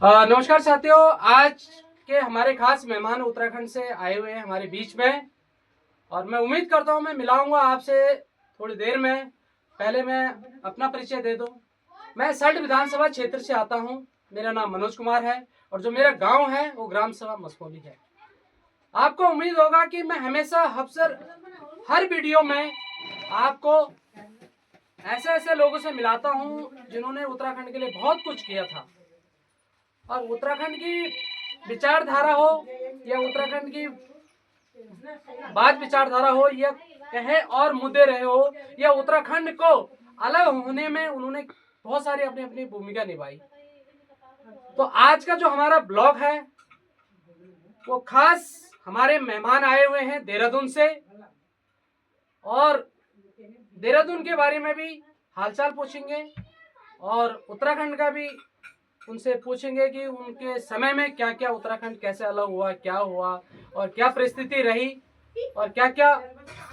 नमस्कार साथियों, आज के हमारे खास मेहमान उत्तराखंड से आए हुए हैं हमारे बीच में और मैं उम्मीद करता हूं मैं मिलाऊंगा आपसे थोड़ी देर में। पहले मैं अपना परिचय दे दूं। मैं सल्ट विधानसभा क्षेत्र से आता हूं। मेरा नाम मनोज कुमार है और जो मेरा गांव है वो ग्राम सभा मसकोली है। आपको उम्मीद होगा कि मैं हमेशा अक्सर हर वीडियो में आपको ऐसे ऐसे लोगों से मिलाता हूं जिन्होंने उत्तराखंड के लिए बहुत कुछ किया था। और उत्तराखंड की विचारधारा हो या उत्तराखंड की बात विचारधारा हो या कहे और मुद्दे रहे हो या उत्तराखंड को अलग होने में उन्होंने बहुत सारी अपनी अपनी भूमिका निभाई। तो आज का जो हमारा ब्लॉग है वो खास हमारे मेहमान आए हुए हैं देहरादून से और देहरादून के बारे में भी हालचाल पूछेंगे और उत्तराखंड का भी उनसे पूछेंगे कि उनके समय में क्या क्या उत्तराखंड कैसे अलग हुआ, क्या हुआ और क्या परिस्थिति रही और क्या क्या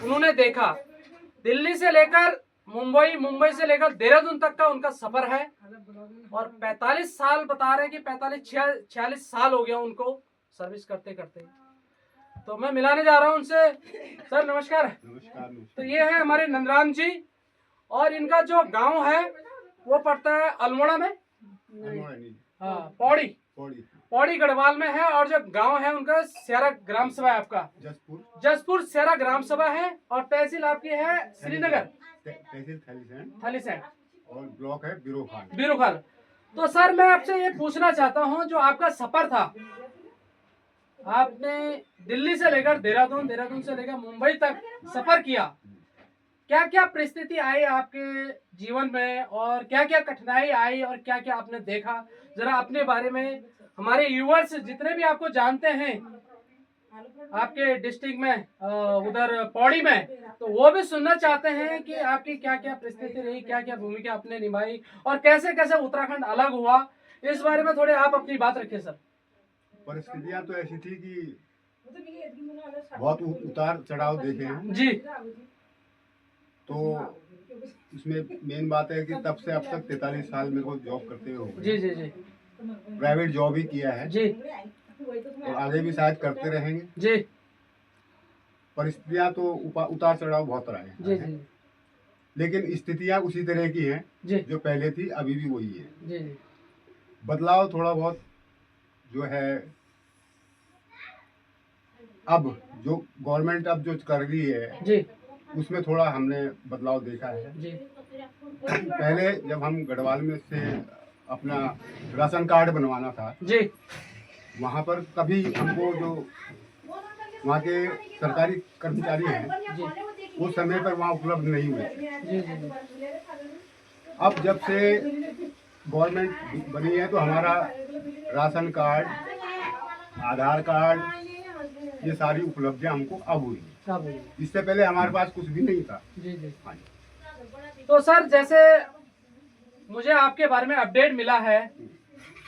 उन्होंने देखा। दिल्ली से लेकर मुंबई, मुंबई से लेकर देहरादून तक का उनका सफर है और 45 साल बता रहे हैं कि 45-46 साल हो गया उनको सर्विस करते करते। तो मैं मिलाने जा रहा हूं उनसे। सर नमस्कार। नमस्कार। तो ये है हमारे नंदराम जी और इनका जो गांव है वो पड़ता है अल्मोड़ा में, हाँ पौड़ी पौड़ी गढ़वाल में है और जो गांव है उनका सेरा ग्राम सभा है आपका जसपुर सेरा ग्राम सभा है और तहसील आपकी है श्रीनगर, तहसील थलीसैंड और ब्लॉक है बिरोखाल। तो सर मैं आपसे ये पूछना चाहता हूँ जो आपका सफर था, आपने दिल्ली से लेकर देहरादून, देहरादून से लेकर मुंबई तक सफर किया, क्या क्या परिस्थिति आई आपके जीवन में और क्या क्या कठिनाई आई और क्या क्या आपने देखा, जरा अपने बारे में हमारे यूवर्स जितने भी आपको जानते हैं आपके डिस्ट्रिक्ट में उधर पौड़ी में, तो वो भी सुनना चाहते हैं कि आपकी क्या क्या परिस्थिति रही, क्या क्या भूमिका आपने निभाई और कैसे कैसे उत्तराखंड अलग हुआ। इस बारे में थोड़े आप अपनी बात रखिए सर। परिस्थितियां तो ऐसी थी कि बहुत उतार चढ़ाव देखे हैं जी। तो इसमें मेन बात है कि तब से अब तक 43 साल मेरे को जॉब करते हुए हो गए। जी जी जी। प्राइवेट जॉब ही किया है जी और आगे भी शायद करते रहेंगे जी। परिस्थितियां तो उतार चढ़ाव बहुत रहे हैं जी जी। लेकिन स्थितियां उसी तरह की हैं जी। जो पहले थी अभी भी वही है। जी जी। बदलाव थोड़ा बहुत जो है अब जो गवर्नमेंट अब जो कर रही है जी उसमें थोड़ा हमने बदलाव देखा है। जी। पहले जब हम गढ़वाल में से अपना राशन कार्ड बनवाना था जी वहाँ पर कभी हमको जो वहाँ के सरकारी कर्मचारी हैं जी उस समय पर वहाँ उपलब्ध नहीं हुए। जी जी। अब जब से गवर्नमेंट बनी है तो हमारा राशन कार्ड, आधार कार्ड, ये सारी उपलब्धियां हमको अब हुई है। इससे पहले हमारे पास कुछ भी नहीं था। जी जी। हाँ। तो सर जैसे मुझे आपके बारे में अपडेट मिला है,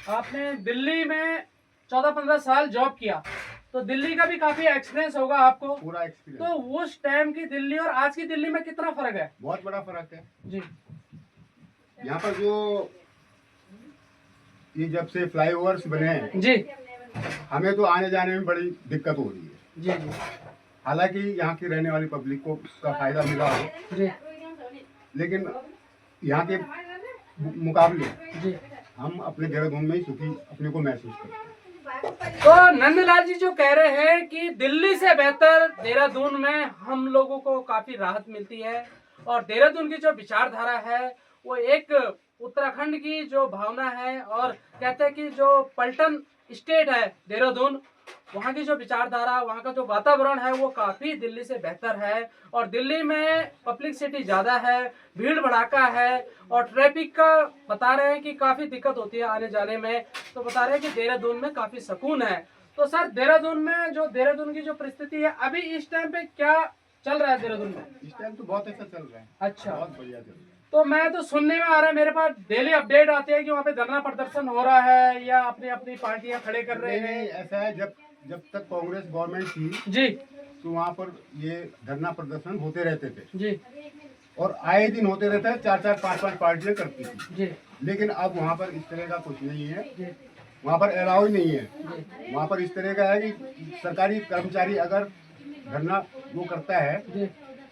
आपने दिल्ली में 14-15 साल जॉब किया, तो दिल्ली का भी काफी एक्सपीरियंस होगा आपको। पूरा एक्सपीरियंस। तो उस टाइम की दिल्ली और आज की दिल्ली में कितना फर्क है? बहुत बड़ा फर्क है जी। यहाँ पर जो ये जब से फ्लाईओवर्स बने हैं जी हमें तो आने जाने में बड़ी दिक्कत हो रही है। जी जी। हालांकि यहाँ की रहने वाली पब्लिक को उसका फायदा मिला हो जी लेकिन यहाँ के मुकाबले जी। हम अपने देहरादून में ही सुखी अपने को महसूस करते हैं। तो नंदलाल जी जो कह रहे हैं कि दिल्ली से बेहतर देहरादून में हम लोगों को काफी राहत मिलती है और देहरादून की जो विचारधारा है वो एक उत्तराखंड की जो भावना है और कहते हैं कि जो पलटन स्टेट है देहरादून, वहाँ की जो विचारधारा, वहाँ का जो वातावरण है वो काफी दिल्ली से बेहतर है। और दिल्ली में पब्लिसिटी ज्यादा है, भीड़ भड़ाका है और ट्रैफिक का बता रहे हैं कि काफी दिक्कत होती है आने जाने में। तो बता रहे हैं कि देहरादून में काफी सुकून है। तो सर देहरादून में जो देहरादून की जो परिस्थिति है अभी इस टाइम पे क्या चल रहा है देहरादून में? इस टाइम तो बहुत अच्छा चल रहा है। अच्छा, बहुत बढ़िया चल रहा है। तो मैं तो सुनने में आ रहा है, मेरे पास डेली अपडेट आते हैं कि वहाँ पे धरना प्रदर्शन हो रहा है या अपनी अपनी पार्टियां खड़े कर रहे हैं। ऐसा है, जब तक कांग्रेस गवर्नमेंट थी जी तो वहाँ पर ये धरना प्रदर्शन होते रहते थे जी और आए दिन होते रहता है। 4-4, 5-5 पार्टियां करती थी जी। लेकिन अब वहाँ पर इस तरह का कुछ नहीं है। वहाँ पर अलाउ ही नहीं है। वहाँ पर इस तरह का है कि सरकारी कर्मचारी अगर धरना वो करता है जी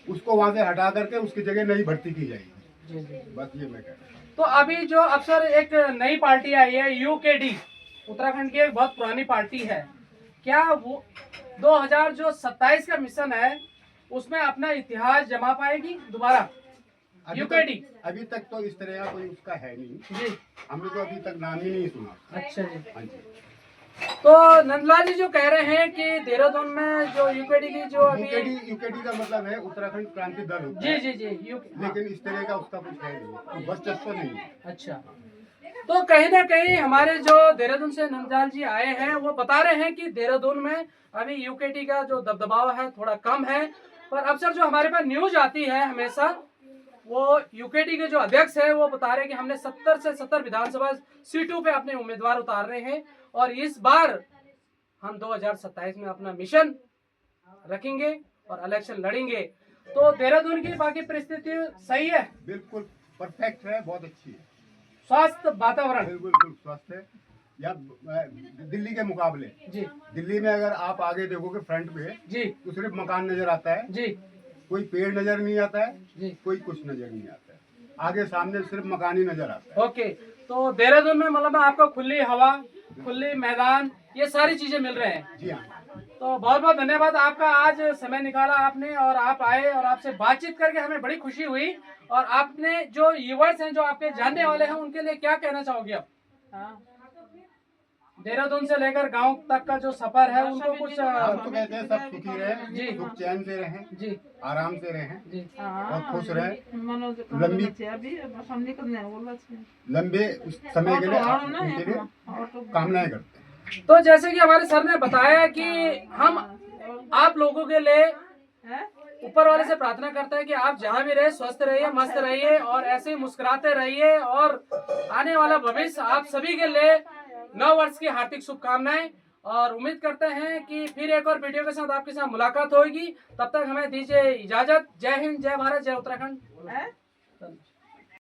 उसको वहाँ से हटा करके उसकी जगह नई भर्ती की जाएगी। जी जी। बस ये मैं कह रहा हूँ। तो अभी जो अफसर एक नई पार्टी आई है यूकेडी, उत्तराखंड की एक बहुत पुरानी पार्टी है, क्या वो 2027 का मिशन है उसमें अपना इतिहास जमा पाएगी दोबारा यूकेडी? अभी तक तो इस तरह का कोई उसका है नहीं जी। हमने तो अभी तक नाम ही नहीं सुना। अच्छा जी। हाँ जी। तो नंदलाल जी जो कह रहे हैं कि देहरादून में जो यूकेडी की जो अभी यूकेडी का मतलब है उत्तराखंड क्रांति दल होता जी है। जी जी लेकिन इस तरह का उसका कुछ है नहीं, तो बस तो नहीं है। अच्छा, तो कहीं ना कहीं हमारे जो देहरादून से नंदलाल जी आए हैं वो बता रहे हैं कि देहरादून में अभी यूकेडी का जो दबदबाव है थोड़ा कम है, पर अक्सर जो हमारे पास न्यूज आती है हमेशा वो यूकेडी के जो अध्यक्ष है वो बता रहे हैं कि हमने 70 से 70 विधानसभा सीटों पे अपने उम्मीदवार उतार रहे हैं और इस बार हम 2027 में अपना मिशन रखेंगे और इलेक्शन लड़ेंगे। तो देहरादून की बाकी परिस्थिति सही है, बिल्कुल परफेक्ट है, बहुत अच्छी है। स्वास्थ्य वातावरण बिल्कुल स्वस्थ है या दिल्ली के मुकाबले। जी दिल्ली में अगर आप आगे देखोगे फ्रंट पे जी तो सिर्फ मकान नजर आता है जी कोई पेड़ नजर नहीं आता है जी। कोई कुछ नजर नहीं आता है, आगे सामने सिर्फ मकान ही नजर आता है। ओके, तो देहरादून में मतलब आपको खुली हवा, खुली मैदान, ये सारी चीजें मिल रहे हैं। जी हाँ। तो बहुत बहुत धन्यवाद आपका, आज समय निकाला आपने और आप आए और आपसे बातचीत करके हमें बड़ी खुशी हुई। और आपने जो यूवर्स हैं जो आपके जानने वाले हैं उनके लिए क्या कहना चाहोगे आप? देहरादून से लेकर गांव तक का जो सफर है उनको कुछ हम तो कहते हैं सब सुखी रहें जी। सुख चैन से रहें जी आराम से रहें जी और खुश रहें, लंबे समय के लिए उनके लिए कामनाएं करते हैं। तो जैसे कि हमारे सर ने बताया कि हम आप लोगों के लिए ऊपर वाले से प्रार्थना करते हैं कि आप जहाँ भी रहे स्वस्थ रहिए, मस्त रहिए और ऐसे ही मुस्कुराते रहिए और आने वाला भविष्य आप सभी के लिए नव वर्ष की हार्दिक शुभकामनाएं। और उम्मीद करते हैं कि फिर एक और वीडियो के साथ आपके साथ मुलाकात होगी। तब तक हमें दीजिए इजाजत। जय हिंद, जय भारत, जय उत्तराखंड।